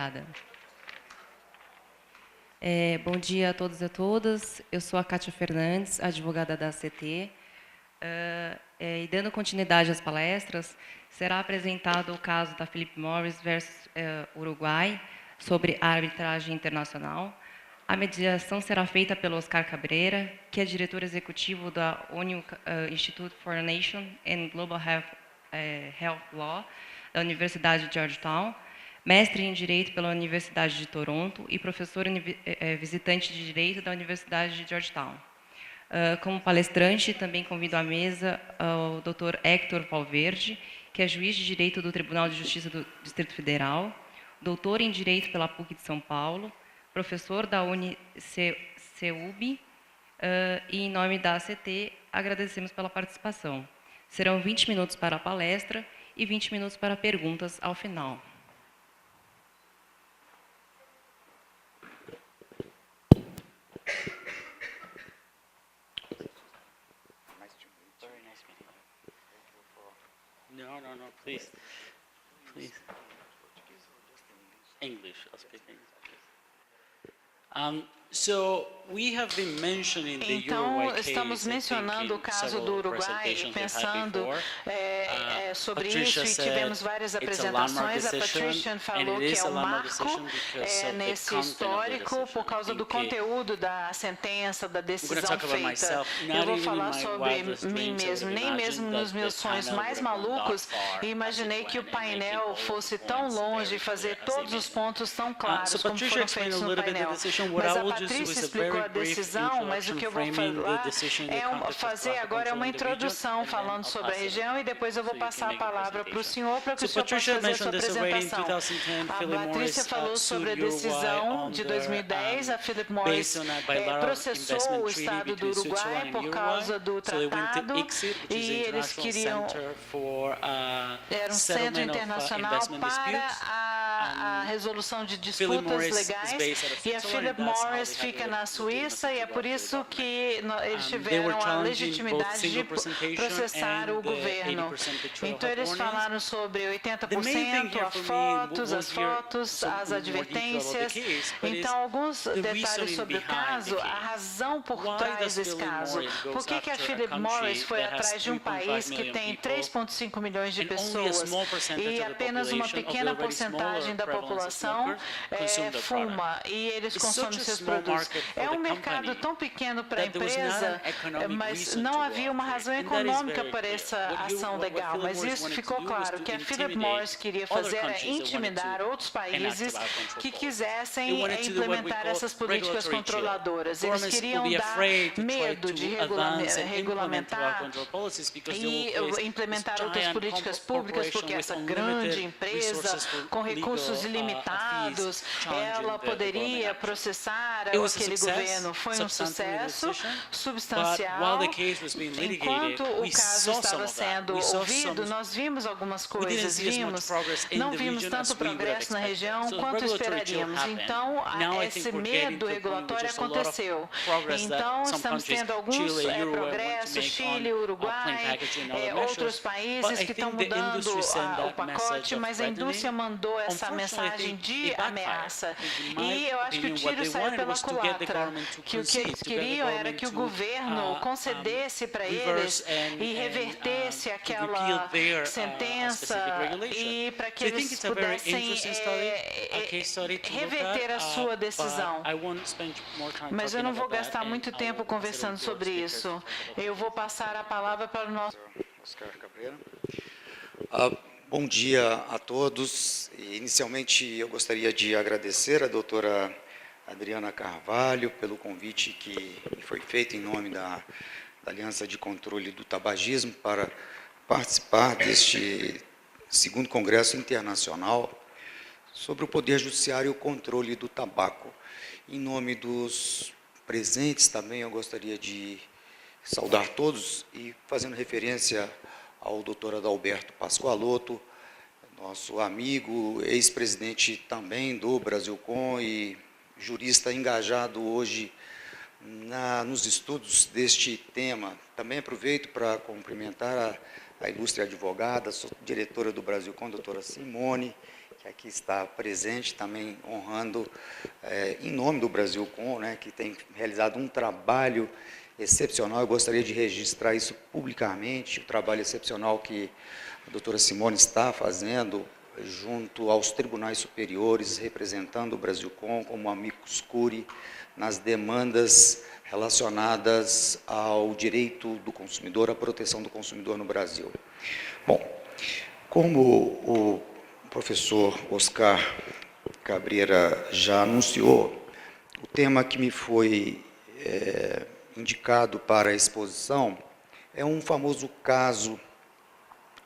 Obrigada. Bom dia a todos e a todas. Eu sou a Kátia Fernandes, advogada da ACT. E dando continuidade às palestras, será apresentado o caso da Philip Morris versus Uruguai sobre a arbitragem internacional. A mediação será feita pelo Oscar Cabreira, que é diretor executivo da UNI Institute for a Nation and Global Health Law, da Universidade de Georgetown, mestre em Direito pela Universidade de Toronto e professor visitante de Direito da Universidade de Georgetown. Como palestrante, também convido à mesa o Dr. Héctor Valverde, que é juiz de Direito do Tribunal de Justiça do Distrito Federal, doutor em Direito pela PUC de São Paulo, professor da UniCeub, e em nome da ACT, agradecemos pela participação. Serão 20 minutos para a palestra e 20 minutos para perguntas ao final. No, please. English, I'll speak English. Então, estamos mencionando o caso do Uruguai, pensando sobre isso, e tivemos várias apresentações. A Patricia falou que é um marco nesse histórico por causa do conteúdo da sentença, da decisão feita. Eu vou falar sobre mim mesmo. Nem mesmo nos meus sonhos mais malucos imaginei que o painel fosse tão longe e fazer todos os pontos tão claros como foram feitos no painel. Mas a Patrícia explicou a decisão, mas o que eu vou fazer agora é uma introdução falando sobre a região, e depois eu vou passar a palavra para o senhor para que o senhor possa fazer a sua apresentação. A Patrícia falou sobre a decisão de 2010. A Philip Morris processou o Estado do Uruguai por causa do tratado, e eles queriam... Era um centro internacional para a resolução de disputas legais, e a Philip Morris fica na Suíça, e é por isso que eles tiveram a legitimidade de processar o governo. Então, eles falaram sobre 80%, as fotos, as advertências. Então, alguns detalhes sobre o caso, a razão por trás desse caso. Por que a Philip Morris foi atrás de um país que tem 3,5 milhões de pessoas e apenas uma pequena porcentagem da população fuma e eles consomem seus produtos? É um mercado tão pequeno para a empresa, mas não havia uma razão econômica para essa ação legal. Mas isso ficou claro. O que a Philip Morris queria fazer era intimidar outros países que quisessem implementar essas políticas controladoras. Eles queriam dar medo de regulamentar e implementar outras políticas públicas, porque essa grande empresa, com recursos ilimitados, ela poderia processar aquele governo. Foi um sucesso substancial. Enquanto o caso estava sendo ouvido, nós vimos algumas coisas, não vimos tanto progresso na região quanto esperaríamos. Então, esse medo regulatório aconteceu. Então, estamos tendo alguns progressos, Chile, Uruguai, outros países que estão mudando o pacote, mas a indústria mandou essa mensagem de ameaça. E eu acho que o tiro saiu pela culatra, que o que eles queriam era que o governo concedesse para eles e revertesse aquela sentença, e para que eles pudessem reverter a sua decisão. Mas eu não vou gastar muito tempo conversando sobre isso. Eu vou passar a palavra para o nosso... Oscar Cabreira. Bom dia a todos. Inicialmente, eu gostaria de agradecer a doutora Adriana Carvalho pelo convite que foi feito em nome da Aliança de Controle do Tabagismo para participar deste segundo Congresso Internacional sobre o Poder Judiciário e o Controle do Tabaco. Em nome dos presentes também eu gostaria de saudar todos e fazendo referência ao doutor Adalberto Pascoaloto, nosso amigo, ex-presidente também do Brasilcom e jurista engajado hoje nos estudos deste tema. Também aproveito para cumprimentar a ilustre advogada, diretora do Brasilcom, doutora Simone, que aqui está presente, também honrando em nome do Brasilcom, né, que tem realizado um trabalho excepcional. Eu gostaria de registrar isso publicamente, o trabalho excepcional que a doutora Simone está fazendo junto aos tribunais superiores, representando o Brasilcom como amicus curiae nas demandas relacionadas ao direito do consumidor, à proteção do consumidor no Brasil. Bom, como o professor Oscar Cabreira já anunciou, o tema que me foi indicado para a exposição é um famoso caso,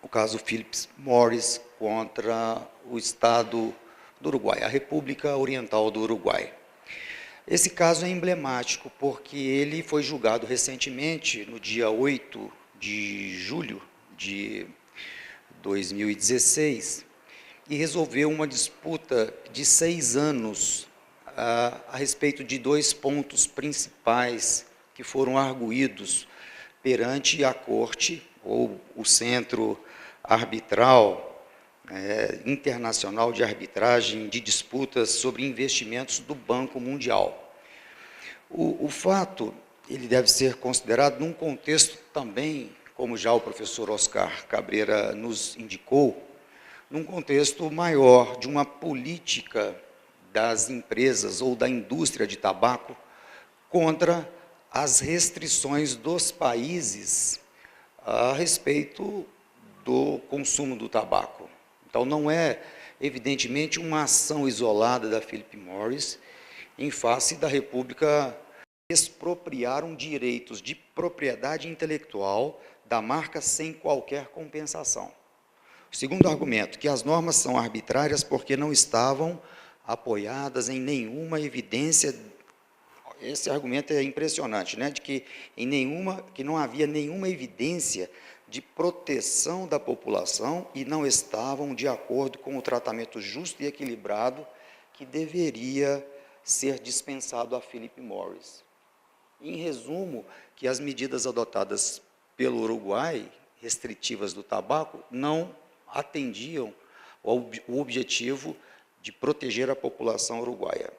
o caso Philip Morris contra o Estado do Uruguai, a República Oriental do Uruguai. Esse caso é emblemático porque ele foi julgado recentemente, no dia 8 de julho de 2016, e resolveu uma disputa de 6 anos a respeito de 2 pontos principais que foram arguídos perante a Corte, ou o Centro Arbitral Internacional de Arbitragem de Disputas sobre Investimentos do Banco Mundial. O fato, ele deve ser considerado num contexto também, como já o professor Oscar Cabreira nos indicou, num contexto maior de uma política das empresas ou da indústria de tabaco contra as restrições dos países a respeito do consumo do tabaco. Então, não é, evidentemente, uma ação isolada da Philip Morris em face da República expropriaram direitos de propriedade intelectual da marca sem qualquer compensação. O segundo argumento, que as normas são arbitrárias porque não estavam apoiadas em nenhuma evidência. Esse argumento é impressionante, né? De que não havia nenhuma evidência de proteção da população e não estavam de acordo com o tratamento justo e equilibrado que deveria ser dispensado a Philip Morris. Em resumo, que as medidas adotadas pelo Uruguai, restritivas do tabaco, não atendiam o objetivo de proteger a população uruguaia.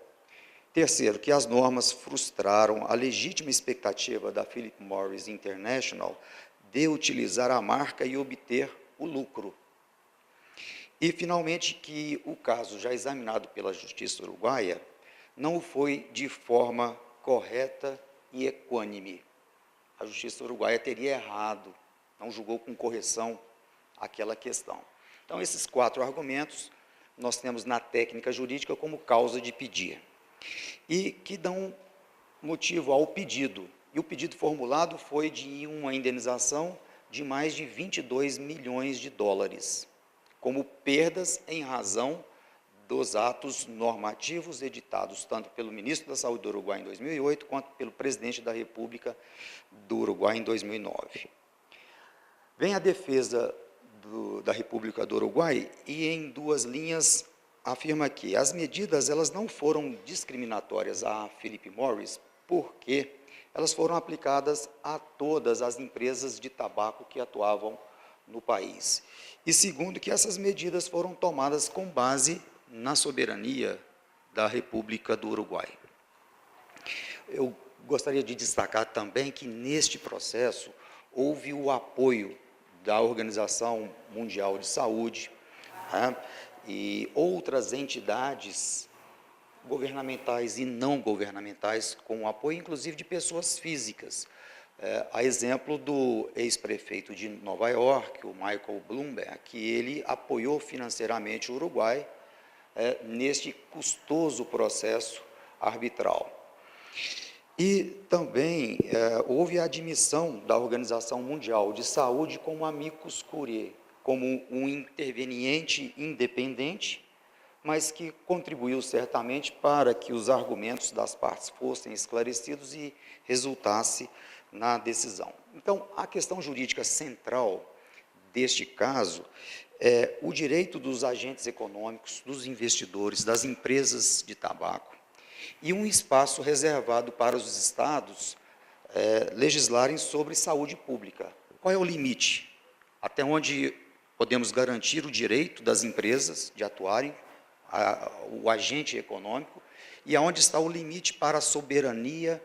Terceiro, que as normas frustraram a legítima expectativa da Philip Morris International de utilizar a marca e obter o lucro. E, finalmente, que o caso já examinado pela Justiça Uruguaia não foi de forma correta e equânime. A Justiça Uruguaia teria errado, não julgou com correção aquela questão. Então, esses 4 argumentos nós temos na técnica jurídica como causa de pedir, e que dão motivo ao pedido. E o pedido formulado foi de uma indenização de mais de 22 milhões de dólares, como perdas em razão dos atos normativos editados tanto pelo ministro da Saúde do Uruguai em 2008, quanto pelo presidente da República do Uruguai em 2009. Vem a defesa da República do Uruguai e, em 2 linhas, afirma que as medidas elas não foram discriminatórias à Philip Morris porque elas foram aplicadas a todas as empresas de tabaco que atuavam no país. E segundo, que essas medidas foram tomadas com base na soberania da República do Uruguai. Eu gostaria de destacar também que, neste processo, houve o apoio da Organização Mundial de Saúde, e outras entidades governamentais e não governamentais, com apoio, inclusive, de pessoas físicas. A exemplo do ex-prefeito de Nova York, o Michael Bloomberg, que ele apoiou financeiramente o Uruguai neste custoso processo arbitral. E também houve a admissão da Organização Mundial de Saúde como amicus curiae, como um interveniente independente, mas que contribuiu certamente para que os argumentos das partes fossem esclarecidos e resultasse na decisão. Então, a questão jurídica central deste caso é o direito dos agentes econômicos, dos investidores, das empresas de tabaco, e um espaço reservado para os estados legislarem sobre saúde pública. Qual é o limite? Até onde podemos garantir o direito das empresas de atuarem, o agente econômico, e aonde está o limite para a soberania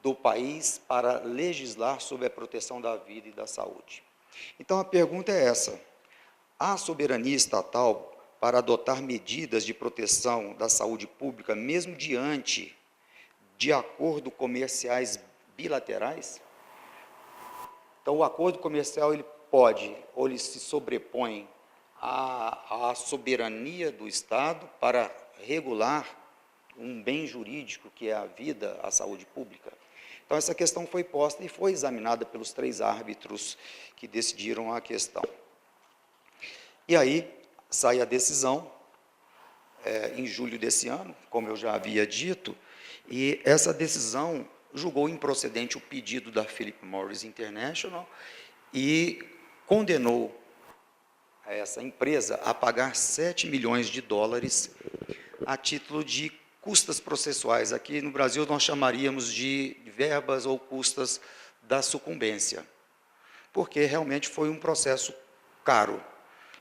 do país para legislar sobre a proteção da vida e da saúde. Então, a pergunta é essa: há soberania estatal para adotar medidas de proteção da saúde pública, mesmo diante de acordos comerciais bilaterais? Então, o acordo comercial ele pode, ou ele se sobrepõe à soberania do Estado para regular um bem jurídico, que é a vida, a saúde pública. Então, essa questão foi posta e foi examinada pelos 3 árbitros que decidiram a questão. E aí, sai a decisão, em julho desse ano, como eu já havia dito, e essa decisão julgou improcedente o pedido da Philip Morris International e condenou essa empresa a pagar 7 milhões de dólares a título de custas processuais. Aqui no Brasil nós chamaríamos de verbas ou custas da sucumbência, porque realmente foi um processo caro.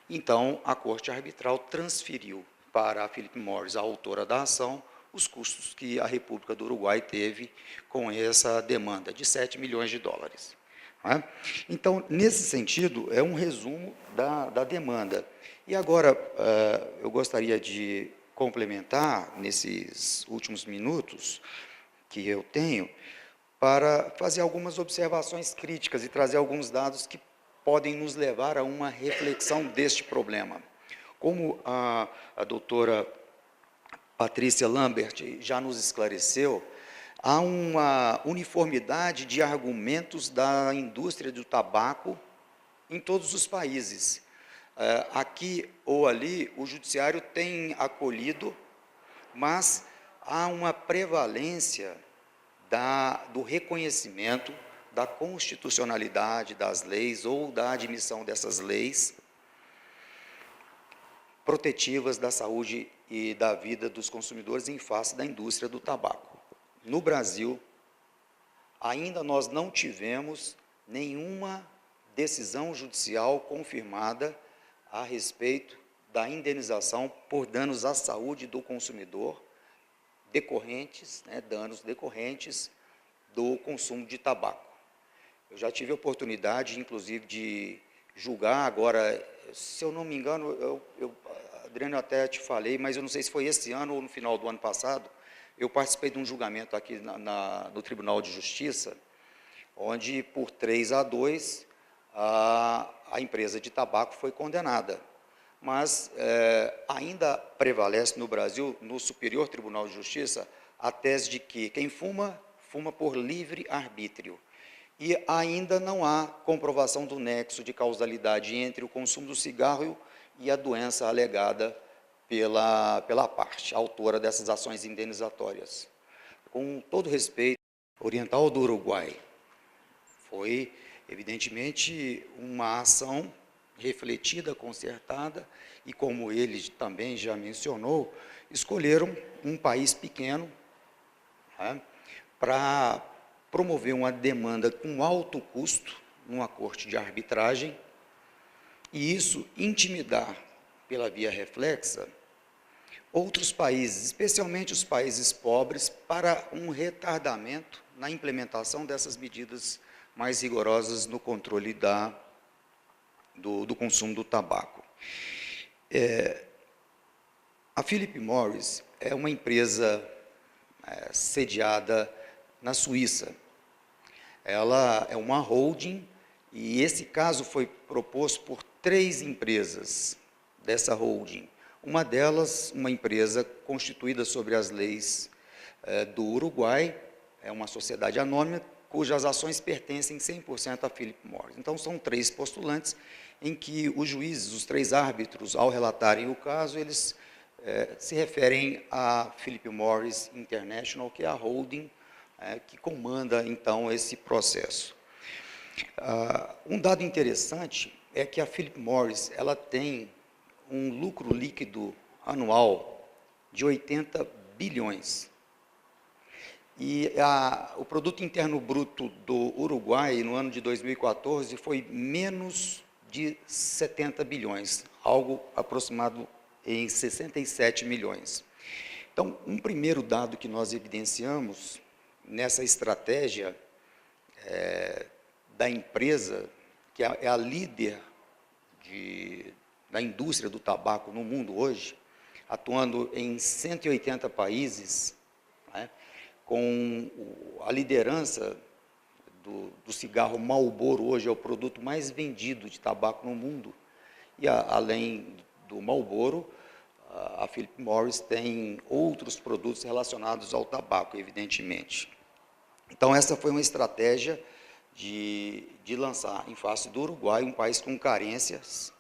Então, a Corte Arbitral transferiu para a Philip Morris, a autora da ação, os custos que a República do Uruguai teve com essa demanda de 7 milhões de dólares. Então, nesse sentido, é um resumo da demanda. E agora, eu gostaria de complementar, nesses últimos minutos que eu tenho, para fazer algumas observações críticas e trazer alguns dados que podem nos levar a uma reflexão deste problema. Como a doutora Patrícia Lambert já nos esclareceu, há uma uniformidade de argumentos da indústria do tabaco em todos os países. Aqui ou ali, o judiciário tem acolhido, mas há uma prevalência do reconhecimento da constitucionalidade das leis ou da admissão dessas leis protetivas da saúde e da vida dos consumidores em face da indústria do tabaco. No Brasil, ainda nós não tivemos nenhuma decisão judicial confirmada a respeito da indenização por danos à saúde do consumidor decorrentes, danos decorrentes do consumo de tabaco. Eu já tive a oportunidade, inclusive, de julgar agora, se eu não me engano, Adriano, até te falei, mas eu não sei se foi esse ano ou no final do ano passado, eu participei de um julgamento aqui no Tribunal de Justiça, onde, por 3-2, a empresa de tabaco foi condenada. Mas ainda prevalece no Brasil, no Superior Tribunal de Justiça, a tese de que quem fuma, fuma por livre arbítrio. E ainda não há comprovação do nexo de causalidade entre o consumo do cigarro e a doença alegada pela parte autora dessas ações indenizatórias. Com todo respeito, Oriental do Uruguai foi, evidentemente, uma ação refletida, concertada, e como ele também já mencionou, escolheram um país pequeno para promover uma demanda com alto custo numa corte de arbitragem, e isso intimidar, pela via reflexa, outros países, especialmente os países pobres, para um retardamento na implementação dessas medidas mais rigorosas no controle do consumo do tabaco. A Philip Morris é uma empresa sediada na Suíça. Ela é uma holding, e esse caso foi proposto por 3 empresas dessa holding. Uma delas, uma empresa constituída sobre as leis do Uruguai, é uma sociedade anônima, cujas ações pertencem 100% à Philip Morris. Então, são 3 postulantes, em que os juízes, os 3 árbitros, ao relatarem o caso, eles se referem à Philip Morris International, que é a holding que comanda, então, esse processo. Um dado interessante é que a Philip Morris ela tem um lucro líquido anual de 80 bilhões. E o Produto Interno Bruto do Uruguai, no ano de 2014, foi menos de 70 bilhões, algo aproximado em 67 milhões. Então, um primeiro dado que nós evidenciamos nessa estratégia da empresa, que é a líder da indústria do tabaco no mundo hoje, atuando em 180 países, né, com a liderança do cigarro Marlboro, hoje é o produto mais vendido de tabaco no mundo, e além do Marlboro, a Philip Morris tem outros produtos relacionados ao tabaco, evidentemente. Então, essa foi uma estratégia de lançar em face do Uruguai, um país com carências,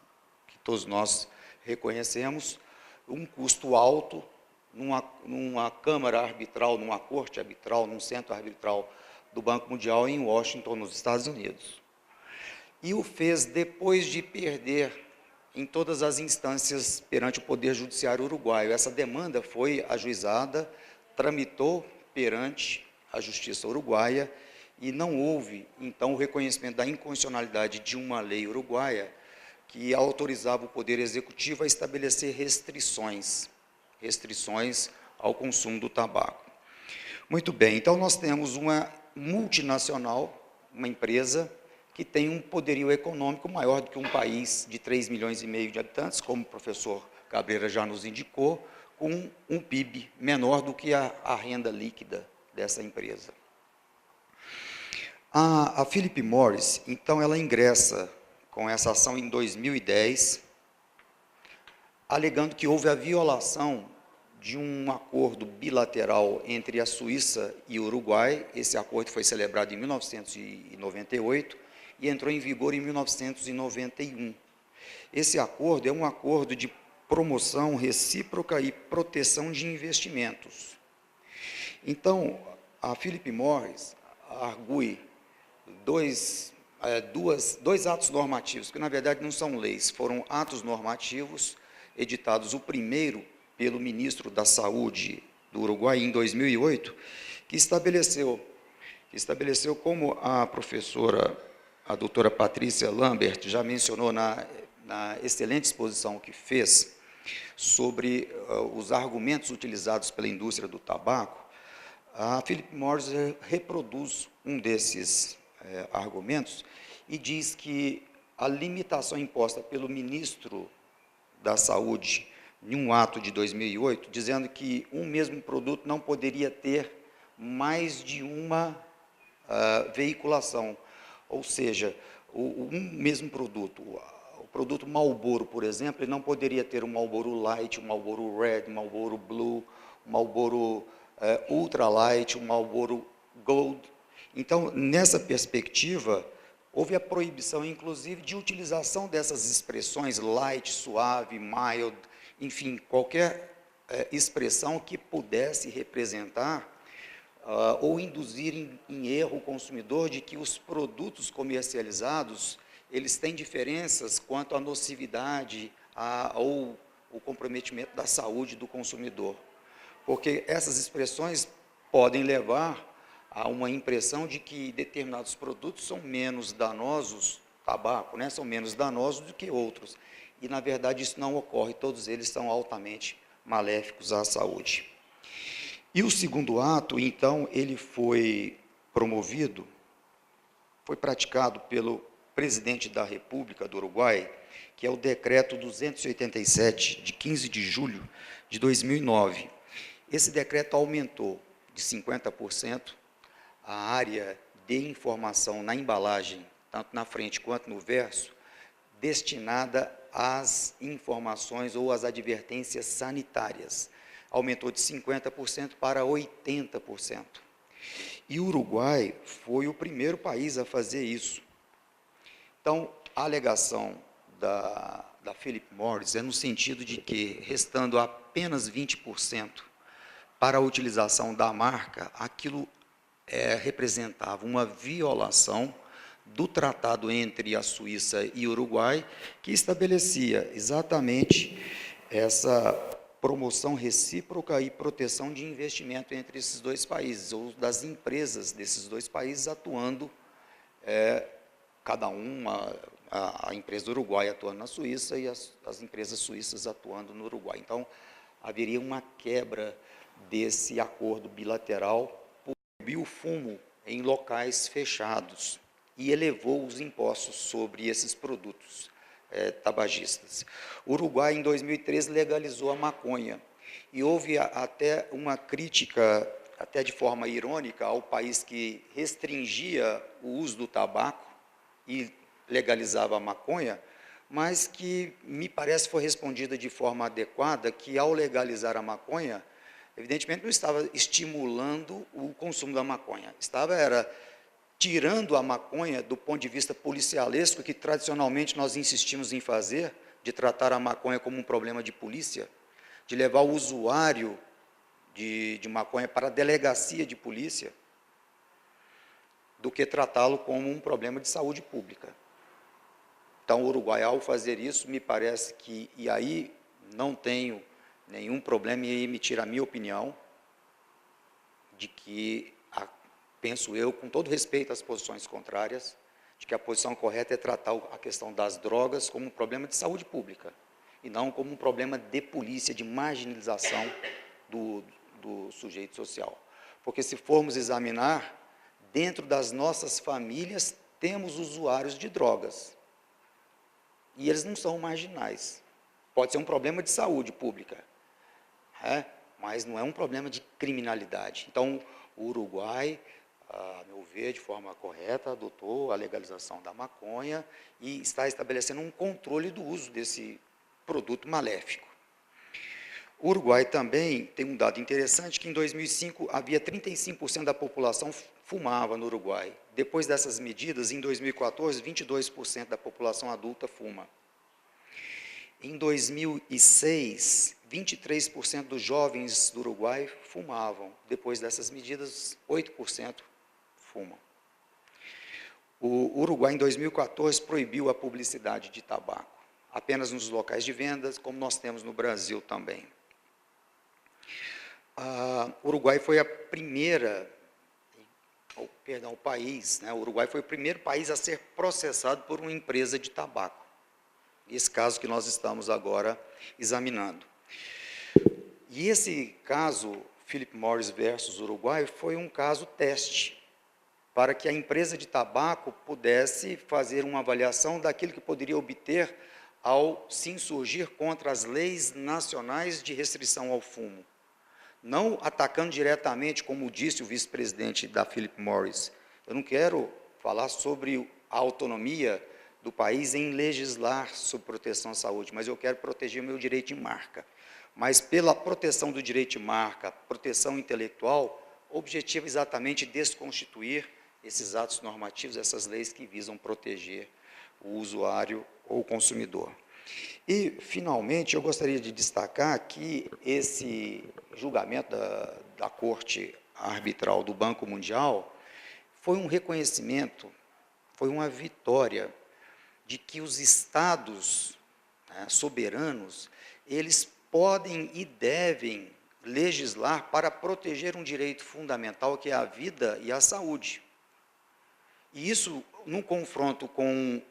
que todos nós reconhecemos, um custo alto, numa câmara arbitral, numa corte arbitral, num centro arbitral do Banco Mundial em Washington, nos Estados Unidos. E o fez depois de perder em todas as instâncias perante o Poder Judiciário uruguaio. Essa demanda foi ajuizada, tramitou perante a Justiça uruguaia e não houve, então, o reconhecimento da inconstitucionalidade de uma lei uruguaia que autorizava o Poder Executivo a estabelecer restrições ao consumo do tabaco. Muito bem, então nós temos uma multinacional, uma empresa que tem um poderio econômico maior do que um país de 3,5 milhões de habitantes, como o professor Cabreira já nos indicou, com um PIB menor do que a renda líquida dessa empresa. A Philip Morris, então, ela ingressa com essa ação em 2010, alegando que houve a violação de um acordo bilateral entre a Suíça e o Uruguai. Esse acordo foi celebrado em 1998 e entrou em vigor em 1991. Esse acordo é um acordo de promoção recíproca e proteção de investimentos. Então, a Philip Morris argue dois atos normativos, que na verdade não são leis, foram atos normativos editados, o primeiro pelo ministro da Saúde do Uruguai em 2008, que estabeleceu como a professora, a doutora Patrícia Lambert, já mencionou na excelente exposição que fez sobre os argumentos utilizados pela indústria do tabaco. A Philip Morris reproduz um desses argumentos e diz que a limitação imposta pelo ministro da Saúde em um ato de 2008, dizendo que um mesmo produto não poderia ter mais de uma veiculação, ou seja, um mesmo produto, o produto Marlboro, por exemplo, ele não poderia ter um Marlboro Light, um Marlboro Red, um Marlboro Blue, um Marlboro Ultra Light, um Marlboro Gold. Então, nessa perspectiva, houve a proibição, inclusive, de utilização dessas expressões light, suave, mild, enfim, qualquer expressão que pudesse representar ou induzir em erro o consumidor de que os produtos comercializados, eles têm diferenças quanto à nocividade ou o comprometimento da saúde do consumidor. Porque essas expressões podem levar a uma impressão de que determinados produtos são menos danosos, tabaco, né, são menos danosos do que outros. E, na verdade, isso não ocorre, todos eles são altamente maléficos à saúde. E o segundo ato, então, ele foi promovido, foi praticado pelo presidente da República do Uruguai, que é o decreto 287, de 15 de julho de 2009. Esse decreto aumentou de 50% a área de informação na embalagem, tanto na frente quanto no verso, destinada às informações ou às advertências sanitárias. Aumentou de 50% para 80%. E o Uruguai foi o primeiro país a fazer isso. Então, a alegação da Philip Morris é no sentido de que, restando apenas 20% para a utilização da marca, aquilo representava uma violação do tratado entre a Suíça e o Uruguai, que estabelecia exatamente essa promoção recíproca e proteção de investimento entre esses dois países, ou das empresas desses dois países atuando, cada uma a empresa do Uruguai atuando na Suíça e as empresas suíças atuando no Uruguai. Então, haveria uma quebra desse acordo bilateral por proibir o fumo em locais fechados e elevou os impostos sobre esses produtos tabagistas. O Uruguai, em 2013, legalizou a maconha e houve até uma crítica, até de forma irônica, ao país que restringia o uso do tabaco e legalizava a maconha, mas que me parece foi respondida de forma adequada, que ao legalizar a maconha, evidentemente não estava estimulando o consumo da maconha, era tirando a maconha do ponto de vista policialesco, que tradicionalmente nós insistimos em fazer, de tratar a maconha como um problema de polícia, de levar o usuário de maconha para a delegacia de polícia, do que tratá-lo como um problema de saúde pública. Então, o Uruguai, ao fazer isso, me parece que, e aí não tenho nenhum problema em emitir a minha opinião, de que, penso eu, com todo respeito às posições contrárias, de que a posição correta é tratar a questão das drogas como um problema de saúde pública, e não como um problema de polícia, de marginalização do sujeito social. Porque se formos examinar, dentro das nossas famílias, temos usuários de drogas. E eles não são marginais. Pode ser um problema de saúde pública, mas não é um problema de criminalidade. Então, o Uruguai, a meu ver, de forma correta, adotou a legalização da maconha e está estabelecendo um controle do uso desse produto maléfico. O Uruguai também tem um dado interessante, que em 2005 havia 35% da população fumava no Uruguai. Depois dessas medidas, em 2014, 22% da população adulta fuma. Em 2006, 23% dos jovens do Uruguai fumavam. Depois dessas medidas, 8% fumam. O Uruguai, em 2014, proibiu a publicidade de tabaco, apenas nos locais de vendas, como nós temos no Brasil também. O Uruguai foi o país, o Uruguai foi o primeiro país a ser processado por uma empresa de tabaco. Esse caso que nós estamos agora examinando. E esse caso, Philip Morris versus Uruguai, foi um caso teste, para que a empresa de tabaco pudesse fazer uma avaliação daquilo que poderia obter ao se insurgir contra as leis nacionais de restrição ao fumo. Não atacando diretamente, como disse o vice-presidente da Philip Morris. Eu não quero falar sobre a autonomia do país em legislar sobre proteção à saúde, mas eu quero proteger o meu direito de marca. Mas pela proteção do direito de marca, proteção intelectual, o objetivo é exatamente desconstituir esses atos normativos, essas leis que visam proteger o usuário ou o consumidor. E, finalmente, eu gostaria de destacar que esse julgamento da Corte Arbitral do Banco Mundial foi um reconhecimento, foi uma vitória de que os estados soberanos, eles podem e devem legislar para proteger um direito fundamental, que é a vida e a saúde. E isso, num confronto com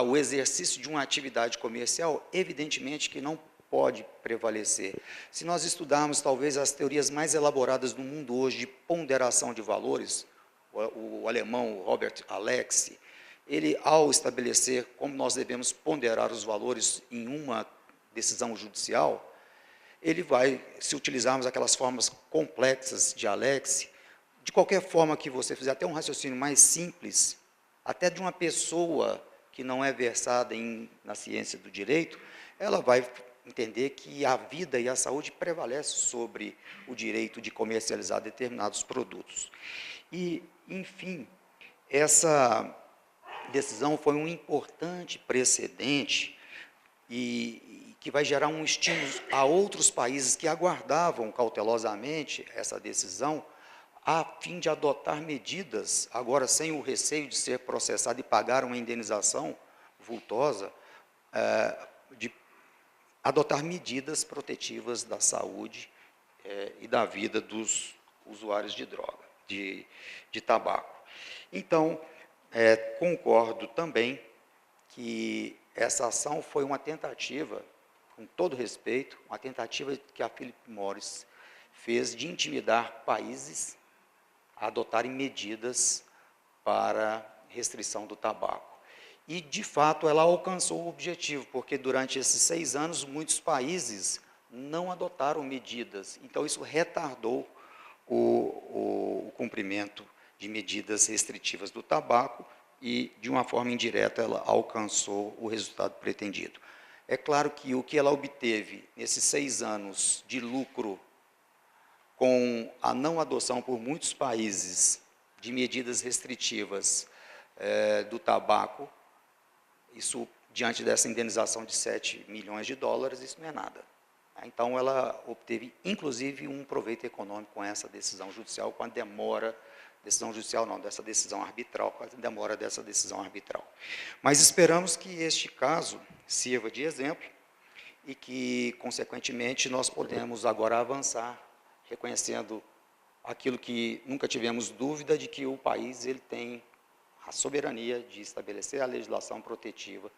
o exercício de uma atividade comercial, evidentemente que não pode prevalecer. Se nós estudarmos, talvez, as teorias mais elaboradas do mundo hoje de ponderação de valores, o alemão Robert Alex, ele, ao estabelecer como nós devemos ponderar os valores em uma decisão judicial, ele vai, se utilizarmos aquelas formas complexas de Alex, de qualquer forma que você fizer, até um raciocínio mais simples, até de uma pessoa que não é versada na ciência do direito, ela vai entender que a vida e a saúde prevalecem sobre o direito de comercializar determinados produtos. E, enfim, essa decisão foi um importante precedente e que vai gerar um estímulo a outros países que aguardavam cautelosamente essa decisão, a fim de adotar medidas, agora sem o receio de ser processado e pagar uma indenização vultosa, de adotar medidas protetivas da saúde e da vida dos usuários de droga, de tabaco. Então, concordo também que essa ação foi uma tentativa, com todo respeito, uma tentativa que a Philip Morris fez de intimidar países a adotarem medidas para restrição do tabaco. E, de fato, ela alcançou o objetivo, porque durante esses 6 anos, muitos países não adotaram medidas. Então, isso retardou o cumprimento de medidas restritivas do tabaco e, de uma forma indireta, ela alcançou o resultado pretendido. É claro que o que ela obteve nesses 6 anos de lucro com a não adoção por muitos países de medidas restritivas do tabaco, isso, diante dessa indenização de 7 milhões de dólares, isso não é nada. Então, ela obteve, inclusive, um proveito econômico com essa decisão judicial, com a demora, decisão judicial não, dessa decisão arbitral, com a demora dessa decisão arbitral. Mas esperamos que este caso sirva de exemplo e que, consequentemente, nós podemos agora avançar, reconhecendo aquilo que nunca tivemos dúvida de que o país ele tem a soberania de estabelecer a legislação protetiva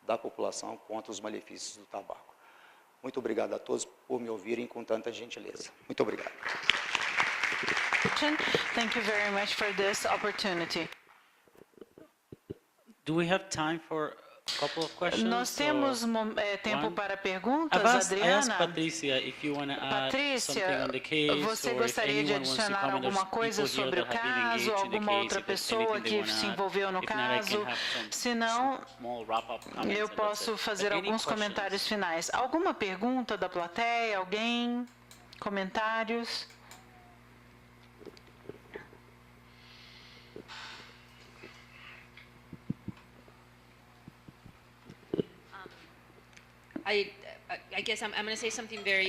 da população contra os malefícios do tabaco. Muito obrigado a todos por me ouvirem com tanta gentileza. Muito obrigado. Thank you very much for this opportunity. Do we have time for a couple of questions? Nós temos tempo para perguntas, Adriana. Patrícia, você gostaria de adicionar alguma coisa sobre o caso, alguma outra pessoa que se envolveu no caso? Se não, eu posso fazer alguns comentários finais. Alguma pergunta da plateia? Alguém? Comentários?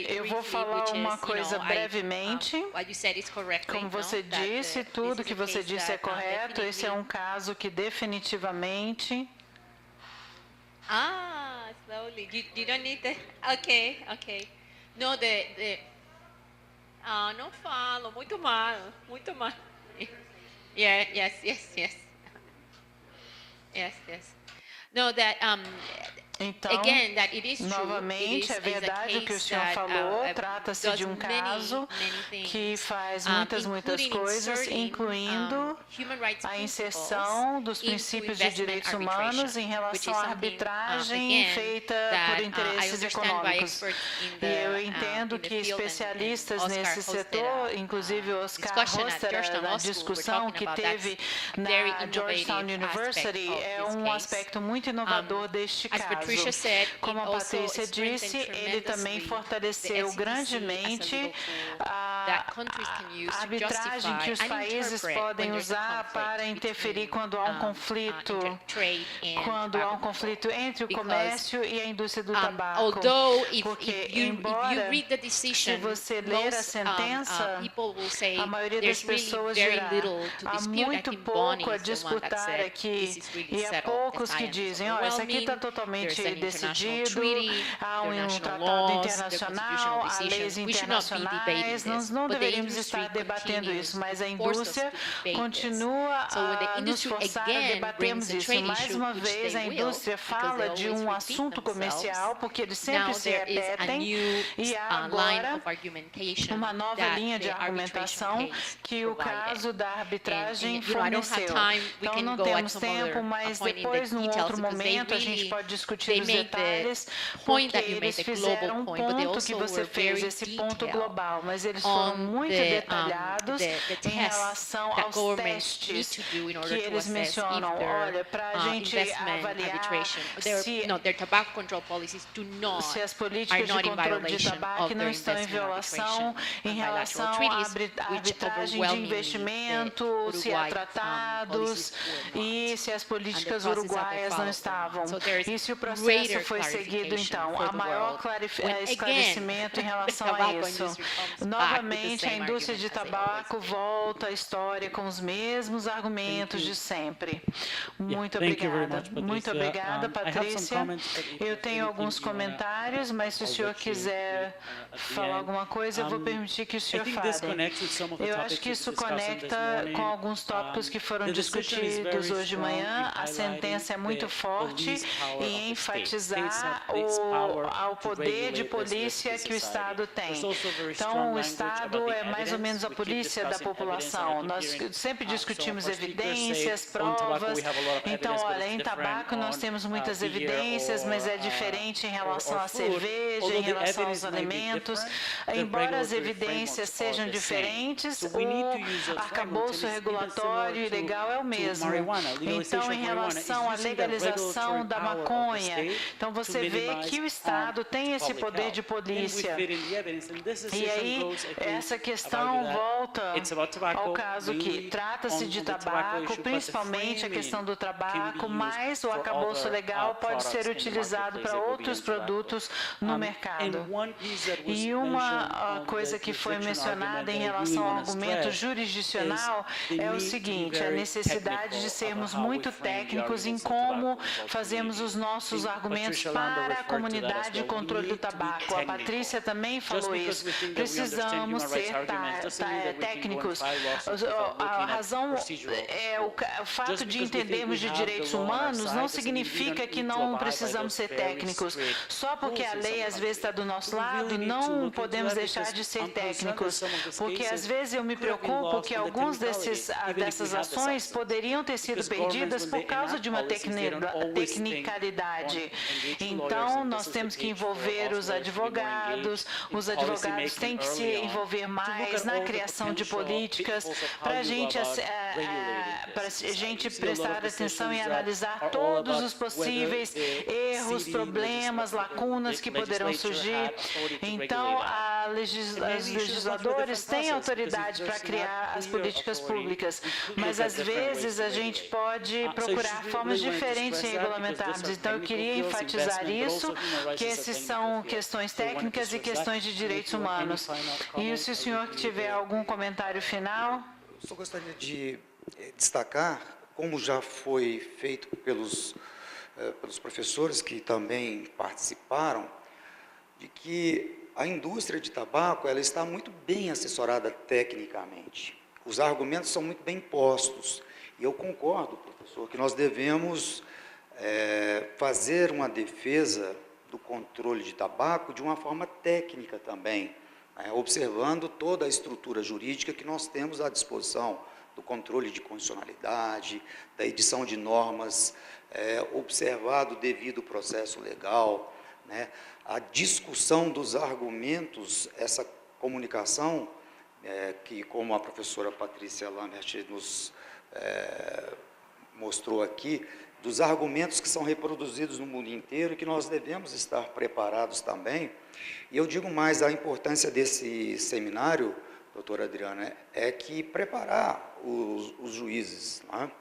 Eu vou falar uma coisa brevemente. Como você disse, tudo que você disse é correto. Esse é um caso que definitivamente... Slowly. You don't need the... Okay. No, não falo, muito mal. Yes. No, that... Então, novamente, é verdade o que o senhor falou, trata-se de um caso que faz muitas coisas, incluindo a inserção dos princípios de direitos humanos em relação à arbitragem feita por interesses econômicos. E eu entendo que especialistas nesse setor, inclusive Oscar Hofstadter, na discussão que teve na Georgetown University, é um aspecto muito inovador deste caso. Como a Patrícia disse, ele também fortaleceu grandemente a arbitragem que os países podem usar para interferir quando há um conflito, entre o comércio e a indústria do tabaco. Porque, embora, se você ler a sentença, a maioria das pessoas dirá, há muito pouco a disputar aqui, e há poucos que dizem, isso aqui está totalmente decidido, há um tratado internacional, há leis internacionais, nós não deveríamos estar debatendo isso, mas a indústria continua a nos forçar a debatermos isso. Mais uma vez, a indústria fala de um assunto comercial, porque eles sempre se repetem, e há agora uma nova linha de argumentação que o caso da arbitragem forneceu. Então, não temos tempo, mas depois, num outro momento, a gente pode discutir os detalhes, porque eles fizeram um ponto que você fez, esse ponto global, mas eles foram muito detalhados em relação aos testes que eles mencionam. Olha, para a gente avaliar se as políticas de controle de tabaco não estão em violação em relação à arbitragem de investimento, se há tratados e se as políticas uruguaias não estavam. E se o processo foi seguido, então, a maior esclarecimento em relação a isso. Novamente, a indústria de tabaco volta à história com os mesmos argumentos de sempre. Muito obrigada. Muito obrigada, Patrícia. Eu tenho alguns comentários, mas se o senhor quiser falar alguma coisa, eu vou permitir que o senhor fale. Eu acho que isso conecta com alguns tópicos que foram discutidos hoje de manhã. A sentença é muito forte em enfatizar o poder de polícia que o Estado tem. Então, o Estado é mais ou menos a polícia da população. Nós sempre discutimos evidências, provas. Então, olha, em tabaco nós temos muitas evidências, mas é diferente em relação à cerveja, em relação aos alimentos. Embora as evidências sejam diferentes, o arcabouço regulatório e legal é o mesmo. Então, em relação à legalização da maconha, então você vê que o Estado tem esse poder de polícia. E aí, essa questão volta ao caso que trata-se de tabaco, principalmente a questão do tabaco, mas o arcabouço legal pode ser utilizado para outros produtos no mercado. E uma coisa que foi mencionada em relação ao argumento jurisdicional é o seguinte, a necessidade de sermos muito técnicos em como fazemos os nossos argumentos para a comunidade de controle do tabaco. A Patrícia também falou isso. Precisamos ser técnicos. A razão é o fato de entendermos de direitos humanos não significa que não precisamos ser técnicos. Só porque a lei às vezes está do nosso lado, não podemos deixar de ser técnicos. Porque às vezes eu me preocupo que alguns dessas ações poderiam ter sido perdidas por causa de uma tecnicalidade. Então, nós temos que envolver os advogados têm que se envolver mais na criação de políticas para a gente prestar atenção e analisar todos os possíveis erros, problemas, lacunas que poderão surgir. Então, os legisladores têm autoridade para criar as políticas públicas, mas às vezes a gente pode procurar formas diferentes de regulamentadas. Então, eu queria enfatizar isso, que esses são questões técnicas e questões de direitos humanos. E se o senhor tiver algum comentário final? Eu só gostaria de destacar, como já foi feito pelos professores que também participaram, de que a indústria de tabaco ela está muito bem assessorada tecnicamente. Os argumentos são muito bem postos. E eu concordo, professor, que nós devemos fazer uma defesa do controle de tabaco de uma forma técnica também, observando toda a estrutura jurídica que nós temos à disposição, do controle de constitucionalidade, da edição de normas, observado o devido processo legal, né? A discussão dos argumentos, essa comunicação, que como a professora Patrícia Lambert nos mostrou aqui, dos argumentos que são reproduzidos no mundo inteiro e que nós devemos estar preparados também. E eu digo mais, a importância desse seminário, doutora Adriana, é que preparar os juízes, né?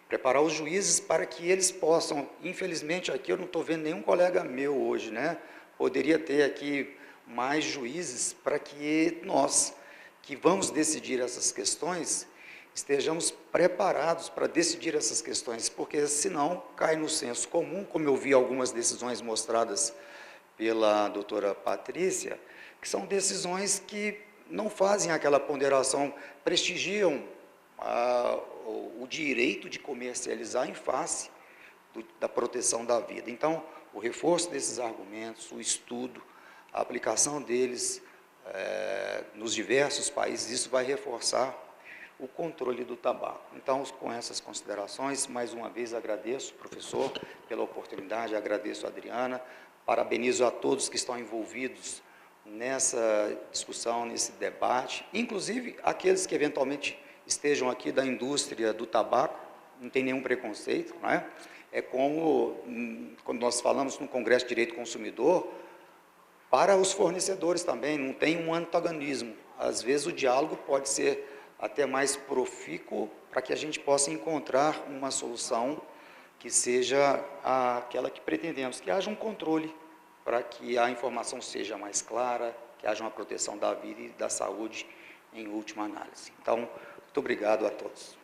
Preparar os juízes para que eles possam, infelizmente aqui eu não estou vendo nenhum colega meu hoje, né? Poderia ter aqui mais juízes para que nós, que vamos decidir essas questões, estejamos preparados para decidir essas questões, porque senão cai no senso comum, como eu vi algumas decisões mostradas pela doutora Patrícia, que são decisões que não fazem aquela ponderação, prestigiam o direito de comercializar em face da proteção da vida. Então, o reforço desses argumentos, o estudo, a aplicação deles nos diversos países, isso vai reforçar o controle do tabaco. Então, com essas considerações, mais uma vez agradeço, professor, pela oportunidade, agradeço a Adriana, parabenizo a todos que estão envolvidos nessa discussão, nesse debate, inclusive aqueles que eventualmente estejam aqui da indústria do tabaco, não tem nenhum preconceito, não é? É como quando nós falamos no Congresso de Direito do Consumidor, para os fornecedores também, não tem um antagonismo. Às vezes o diálogo pode ser até mais profícuo para que a gente possa encontrar uma solução que seja aquela que pretendemos, que haja um controle para que a informação seja mais clara, que haja uma proteção da vida e da saúde em última análise. Então, muito obrigado a todos.